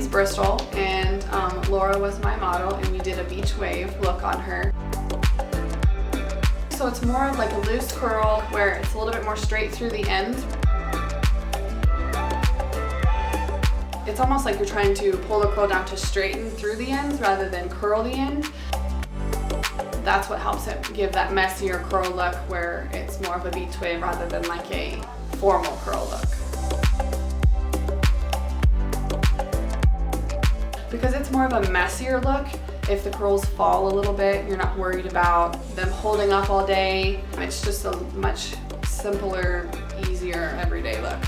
Brystal, and Laura was my model, and we did a beach wave look on her. So it's more of like a loose curl where it's a little bit more straight through the ends. It's almost like you're trying to pull the curl down to straighten through the ends rather than curl the end. That's what helps it give that messier curl look where it's more of a beach wave rather than like a formal curl look. Because it's more of a messier look, if the curls fall a little bit, you're not worried about them holding up all day. It's just a much simpler, easier, everyday look.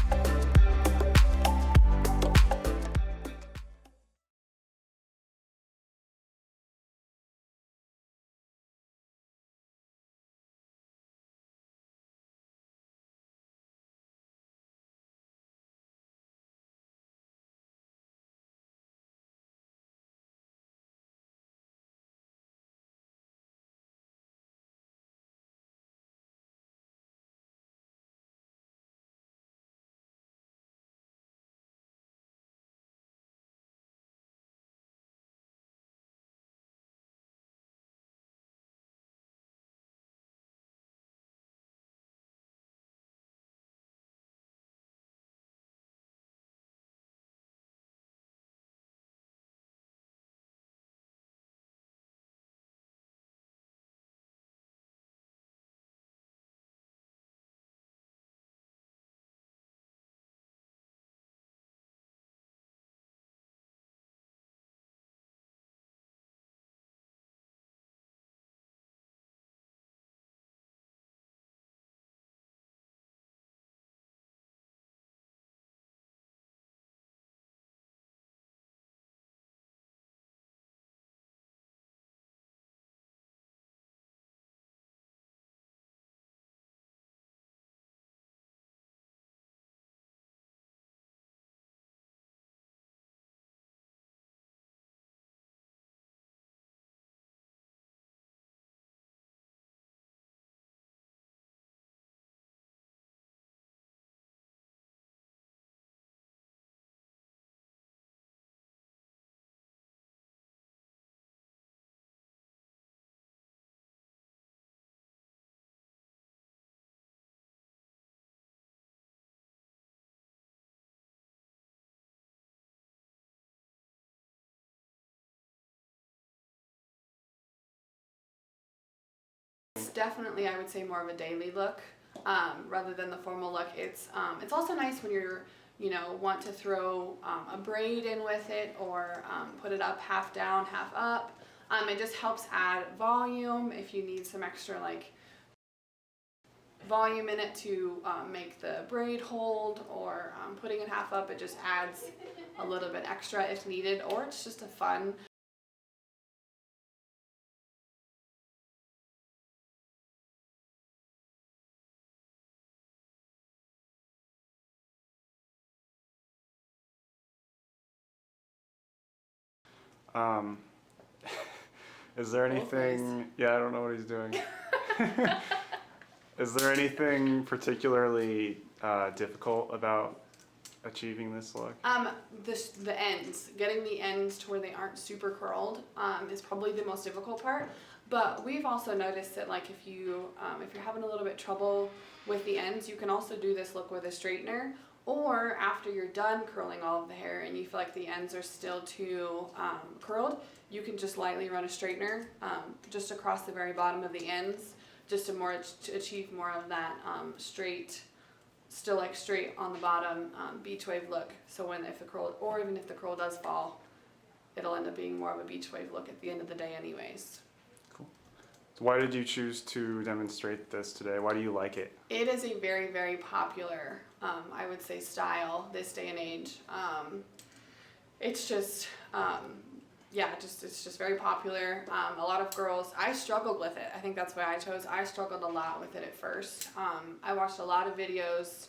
It's definitely, I would say, more of a daily look rather than the formal look. It's also nice when you're, want to throw a braid in with it or put it up half down, half up. It just helps add volume if you need some extra volume in it to make the braid hold, or putting it half up, it just adds a little bit extra if needed, or it's just a fun. Is there anything, yeah, I don't know what he's doing. Is there anything particularly difficult about achieving this look? The ends, getting the ends to where they aren't super curled is probably the most difficult part. But we've also noticed that if you're having a little bit trouble with the ends, you can also do this look with a straightener. Or after you're done curling all of the hair and you feel like the ends are still too curled, you can just lightly run a straightener just across the very bottom of the ends, just to achieve more of that straight, still straight on the bottom beach wave look. So if the curl does fall, it'll end up being more of a beach wave look at the end of the day anyways. Cool. So why did you choose to demonstrate this today? Why do you like it? It is a very, very popular, I would say, style this day and age. It's just, it's just very popular. A lot of girls, I struggled with it. I think that's why I struggled a lot with it at first. I watched a lot of videos.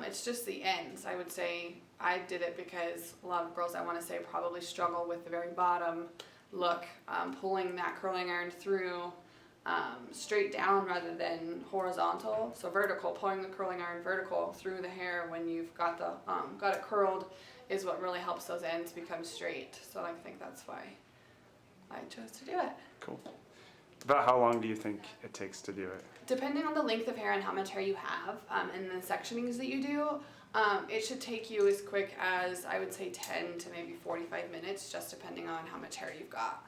It's just the ends. I would say I did it because a lot of girls, I want to say, probably struggle with the very bottom look, pulling that curling iron through straight down rather than horizontal. So vertical, pulling the curling iron vertical through the hair when you've got it curled is what really helps those ends become straight. So I think that's why I chose to do it. Cool. About how long do you think it takes to do it? Depending on the length of hair and how much hair you have, and the sectionings that you do, it should take you as quick as, I would say, 10 to maybe 45 minutes, just depending on how much hair you've got.